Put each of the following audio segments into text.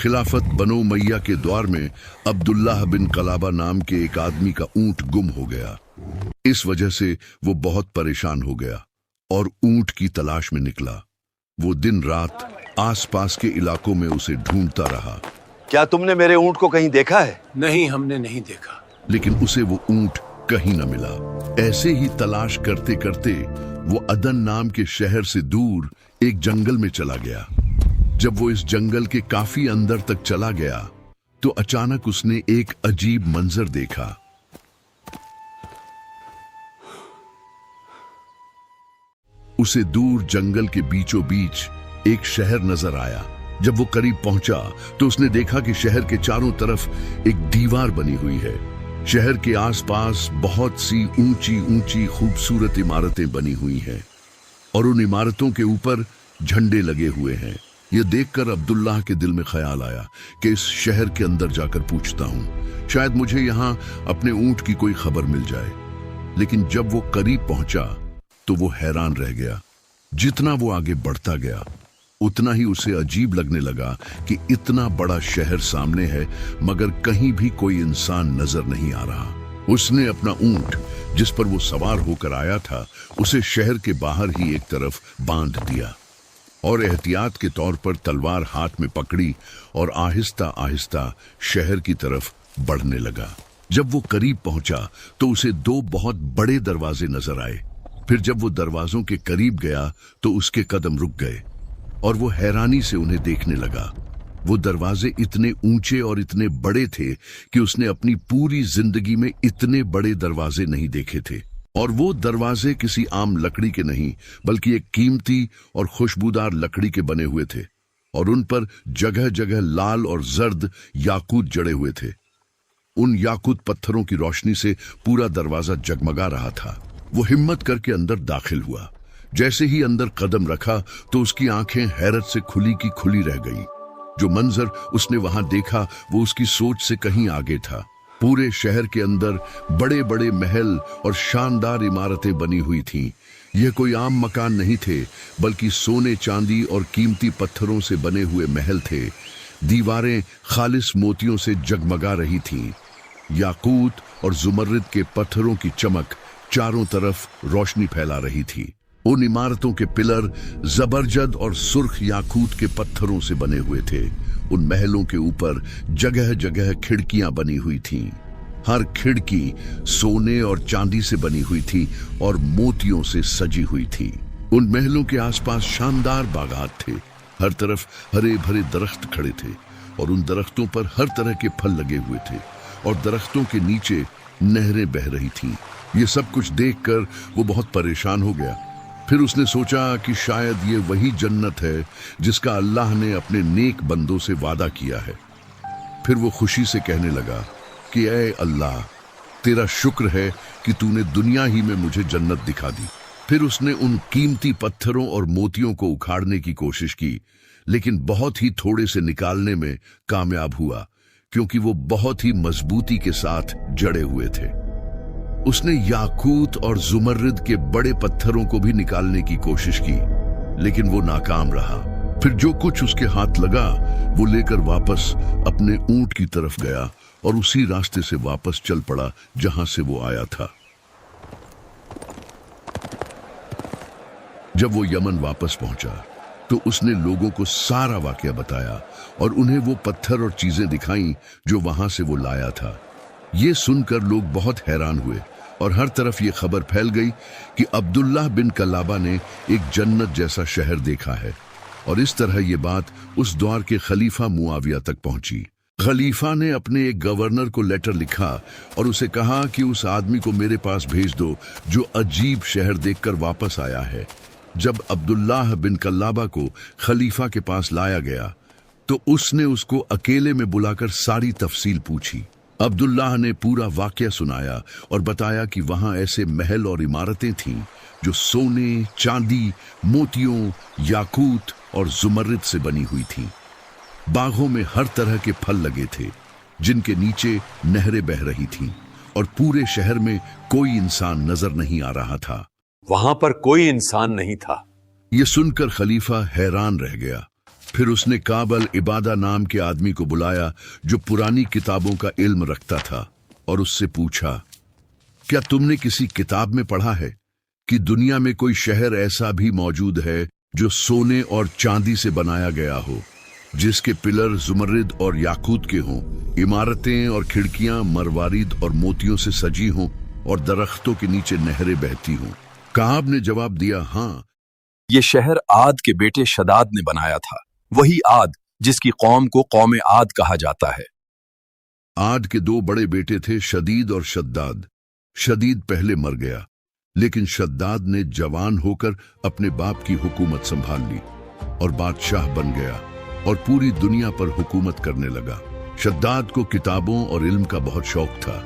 खिलाफत बनो मैया के द्वार में अब्दुल्लाह बिन कलाबा नाम के एक आदमी का ऊंट गुम हो गया। इस वजह से वो बहुत परेशान हो गया और ऊंट की तलाश में निकला। वो दिन रात आसपास के इलाकों में उसे ढूंढता रहा। क्या तुमने मेरे ऊंट को कहीं देखा है? नहीं, हमने नहीं देखा। लेकिन उसे वो ऊंट कहीं न मिला। ऐसे ही तलाश करते करते वो अदन नाम के शहर से दूर एक जंगल में चला गया। जब वो इस जंगल के काफी अंदर तक चला गया तो अचानक उसने एक अजीब मंजर देखा। उसे दूर जंगल के बीचों बीच एक शहर नजर आया। जब वो करीब पहुंचा तो उसने देखा कि शहर के चारों तरफ एक दीवार बनी हुई है। शहर के आसपास बहुत सी ऊंची ऊंची खूबसूरत इमारतें बनी हुई हैं और उन इमारतों के ऊपर झंडे लगे हुए हैं। यह देखकर अब्दुल्लाह के दिल में ख्याल आया कि इस शहर के अंदर जाकर पूछता हूं, शायद मुझे यहां अपने ऊंट की कोई खबर मिल जाए। लेकिन जब वो करीब पहुंचा तो वो हैरान रह गया। जितना वो आगे बढ़ता गया उतना ही उसे अजीब लगने लगा कि इतना बड़ा शहर सामने है मगर कहीं भी कोई इंसान नजर नहीं आ रहा। उसने अपना ऊंट जिस पर वो सवार होकर आया था उसे शहर के बाहर ही एक तरफ बांध दिया और एहतियात के तौर पर तलवार हाथ में पकड़ी और आहिस्ता आहिस्ता शहर की तरफ बढ़ने लगा। जब वो करीब पहुंचा तो उसे दो बहुत बड़े दरवाजे नजर आए। फिर जब वो दरवाजों के करीब गया तो उसके कदम रुक गए और वो हैरानी से उन्हें देखने लगा। वो दरवाजे इतने ऊंचे और इतने बड़े थे कि उसने अपनी पूरी जिंदगी में इतने बड़े दरवाजे नहीं देखे थे। और वो दरवाजे किसी आम लकड़ी के नहीं बल्कि एक कीमती और खुशबूदार लकड़ी के बने हुए थे और उन पर जगह जगह लाल और जर्द याकूत जड़े हुए थे। उन याकूत पत्थरों की रोशनी से पूरा दरवाजा जगमगा रहा था। वो हिम्मत करके अंदर दाखिल हुआ। जैसे ही अंदर कदम रखा तो उसकी आंखें हैरत से खुली की खुली रह गई। जो मंजर उसने वहां देखा वो उसकी सोच से कहीं आगे था। पूरे शहर के अंदर बड़े बड़े महल और शानदार इमारतें बनी हुई थीं। यह कोई आम मकान नहीं थे बल्कि सोने चांदी और कीमती पत्थरों से बने हुए महल थे। दीवारें खालिस मोतियों से जगमगा रही थीं। याकूत और जुमर्रिद के पत्थरों की चमक चारों तरफ रोशनी फैला रही थी। उन इमारतों के पिलर जबरजद और सुर्ख याकूत के पत्थरों से बने हुए थे। उन महलों के ऊपर जगह जगह खिड़कियां बनी हुई थीं। हर खिड़की सोने और चांदी से बनी हुई थी और मोतियों से सजी हुई थी। उन महलों के आसपास शानदार बागात थे। हर तरफ हरे भरे दरख्त खड़े थे और उन दरख्तों पर हर तरह के फल लगे हुए थे और दरख्तों के नीचे नहरें बह रही थीं। ये सब कुछ देखकर वो बहुत परेशान हो गया। फिर उसने सोचा कि शायद ये वही जन्नत है जिसका अल्लाह ने अपने नेक बंदों से वादा किया है। फिर वो खुशी से कहने लगा कि ऐ अल्लाह, तेरा शुक्र है कि तूने दुनिया ही में मुझे जन्नत दिखा दी। फिर उसने उन कीमती पत्थरों और मोतियों को उखाड़ने की कोशिश की लेकिन बहुत ही थोड़े से निकालने में कामयाब हुआ क्योंकि वो बहुत ही मजबूती के साथ जड़े हुए थे। उसने याकूत और जुमर्रिद के बड़े पत्थरों को भी निकालने की कोशिश की लेकिन वो नाकाम रहा। फिर जो कुछ उसके हाथ लगा वो लेकर वापस अपने ऊंट की तरफ गया और उसी रास्ते से वापस चल पड़ा जहां से वो आया था। जब वो यमन वापस पहुंचा तो उसने लोगों को सारा वाकया बताया और उन्हें वो पत्थर और चीजें दिखाईं जो वहां से वो लाया था। ये सुनकर लोग बहुत हैरान हुए और हर तरफ ये खबर फैल गई कि अब्दुल्लाह बिन कलाबा ने एक जन्नत जैसा शहर देखा है। और इस तरह ये बात उस दौर के खलीफा मुआविया तक पहुंची। खलीफा ने अपने एक गवर्नर को लेटर लिखा और उसे कहा कि उस आदमी को मेरे पास भेज दो जो अजीब शहर देखकर वापस आया है। जब अब्दुल्लाह बिन कलाबा को खलीफा के पास लाया गया तो उसने उसको अकेले में बुलाकर सारी तफसील पूछी। अब्दुल्लाह ने पूरा वाकया सुनाया और बताया कि वहां ऐसे महल और इमारतें थीं जो सोने, चांदी, मोतियों, याकूत और जुमर्रिद से बनी हुई थीं। बागों में हर तरह के फल लगे थे जिनके नीचे नहरें बह रही थीं और पूरे शहर में कोई इंसान नजर नहीं आ रहा था। वहां पर कोई इंसान नहीं था। यह सुनकर खलीफा हैरान रह गया फिर उसने काब अल इबादा नाम के आदमी को बुलाया जो पुरानी किताबों का इल्म रखता था, और उससे पूछा, क्या तुमने किसी किताब में पढ़ा है कि दुनिया में कोई शहर ऐसा भी मौजूद है जो सोने और चांदी से बनाया गया हो, जिसके पिलर जुमर्रिद और याकूत के हों, इमारतें और खिड़कियां मरवारिद और मोतियों से सजी हों, और दरख्तों के नीचे नहरें बहती हों? काब ने जवाब दिया, हाँ, ये शहर आद के बेटे शदाद ने बनाया था, वही आद जिसकी कौम को कौम आद कहा जाता है। आद के दो बड़े बेटे थे, शदीद और शद्दाद। शदीद पहले मर गया, लेकिन शद्दाद ने जवान होकर अपने बाप की हुकूमत संभाल ली और बादशाह बन गया और पूरी दुनिया पर हुकूमत करने लगा। शद्दाद को किताबों और इल्म का बहुत शौक था।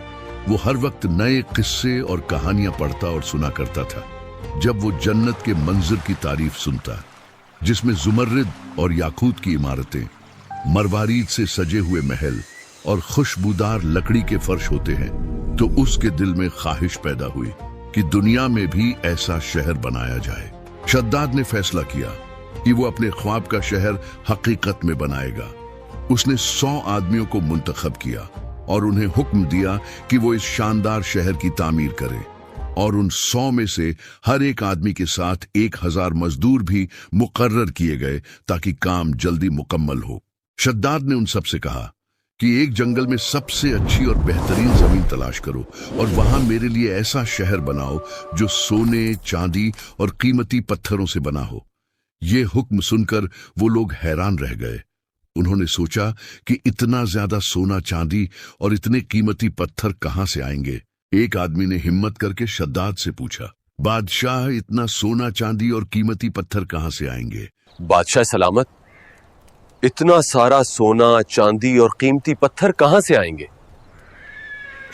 वो हर वक्त नए किस्से और कहानियां पढ़ता और सुना करता था। जब वो जन्नत के मंजर की तारीफ सुनता, जिसमें जुमर्रिद और याकूत की इमारतें, मरवारीद से सजे हुए महल और खुशबूदार लकड़ी के फर्श होते हैं, तो उसके दिल में ख्वाहिश पैदा हुई कि दुनिया में भी ऐसा शहर बनाया जाए। शद्दाद ने फैसला किया कि वो अपने ख्वाब का शहर हकीकत में बनाएगा। उसने 100 आदमियों को मुंतखब किया और उन्हें हुक्म दिया कि वो इस शानदार शहर की तामीर करें, और उन 100 में से हर एक आदमी के साथ 1000 मजदूर भी मुकर्रर किए गए ताकि काम जल्दी मुकम्मल हो। शद्दाद ने उन सब से कहा कि एक जंगल में सबसे अच्छी और बेहतरीन जमीन तलाश करो और वहां मेरे लिए ऐसा शहर बनाओ जो सोने, चांदी और कीमती पत्थरों से बना हो। ये हुक्म सुनकर वो लोग हैरान रह गए। उन्होंने सोचा कि इतना ज्यादा सोना, चांदी और इतने कीमती पत्थर कहां से आएंगे। एक आदमी ने हिम्मत करके शद्दाद से पूछा, बादशाह, इतना सोना, चांदी और कीमती पत्थर कहां से आएंगे? बादशाह सलामत, इतना सारा सोना, चांदी और कीमती पत्थर कहां से आएंगे?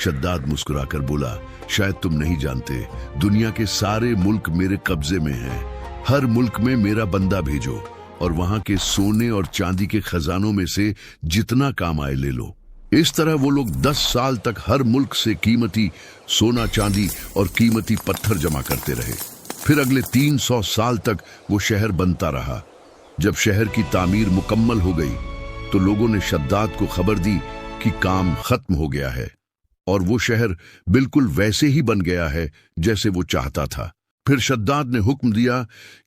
शद्दाद मुस्कुराकर बोला, शायद तुम नहीं जानते, दुनिया के सारे मुल्क मेरे कब्जे में हैं। हर मुल्क में मेरा बंदा भेजो और वहां के सोने और चांदी के खजानों में से जितना काम आए ले लो। इस तरह वो लोग 10 साल तक हर मुल्क से कीमती सोना, चांदी और कीमती पत्थर जमा करते रहे। फिर अगले 300 साल तक वो शहर बनता रहा। जब शहर की तामीर मुकम्मल हो गई तो लोगों ने शद्दाद को खबर दी कि काम खत्म हो गया है और वो शहर बिल्कुल वैसे ही बन गया है जैसे वो चाहता था। फिर शद्दाद ने हुक्म दिया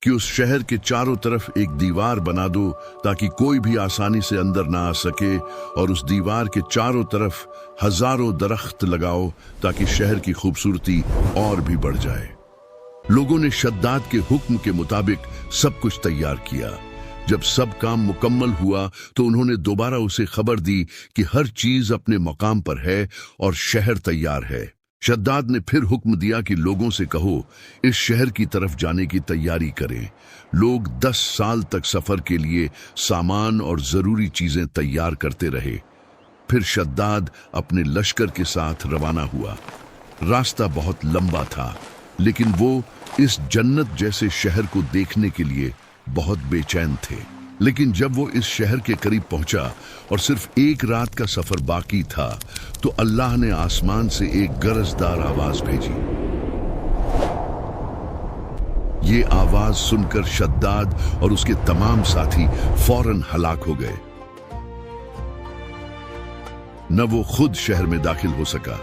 कि उस शहर के चारों तरफ एक दीवार बना दो ताकि कोई भी आसानी से अंदर ना आ सके, और उस दीवार के चारों तरफ हजारों दरख्त लगाओ ताकि शहर की खूबसूरती और भी बढ़ जाए। लोगों ने शद्दाद के हुक्म के मुताबिक सब कुछ तैयार किया। जब सब काम मुकम्मल हुआ तो उन्होंने दोबारा उसे खबर दी कि हर चीज अपने मकाम पर है और शहर तैयार है। शद्दाद ने फिर हुक्म दिया कि लोगों से कहो, इस शहर की तरफ जाने की तैयारी करें। लोग 10 साल तक सफर के लिए सामान और जरूरी चीजें तैयार करते रहे। फिर शद्दाद अपने लश्कर के साथ रवाना हुआ। रास्ता बहुत लंबा था, लेकिन वो इस जन्नत जैसे शहर को देखने के लिए बहुत बेचैन थे। लेकिन जब वो इस शहर के करीब पहुंचा और सिर्फ एक रात का सफर बाकी था, तो अल्लाह ने आसमान से एक गरजदार आवाज भेजी। ये आवाज सुनकर शद्दाद और उसके तमाम साथी फौरन हलाक हो गए। न वो खुद शहर में दाखिल हो सका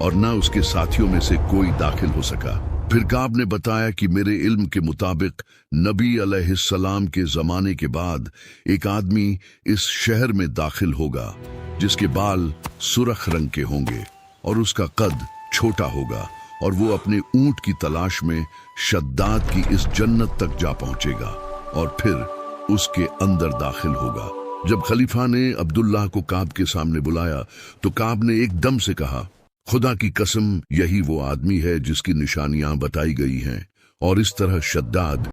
और न उसके साथियों में से कोई दाखिल हो सका। फिर काब ने बताया कि मेरे इल्म के मुताबिक नबी अलैहिस्सलाम के जमाने के बाद एक आदमी इस शहर में दाखिल होगा जिसके बाल सुर्ख रंग के होंगे और उसका कद छोटा होगा, और वो अपने ऊंट की तलाश में शद्दाद की इस जन्नत तक जा पहुंचेगा और फिर उसके अंदर दाखिल होगा। जब खलीफा ने अब्दुल्लाह को काब के सामने बुलाया तो काब ने एकदम से कहा, खुदा की कसम, यही वो आदमी है जिसकी निशानियां बताई गई हैं। और इस तरह शद्दाद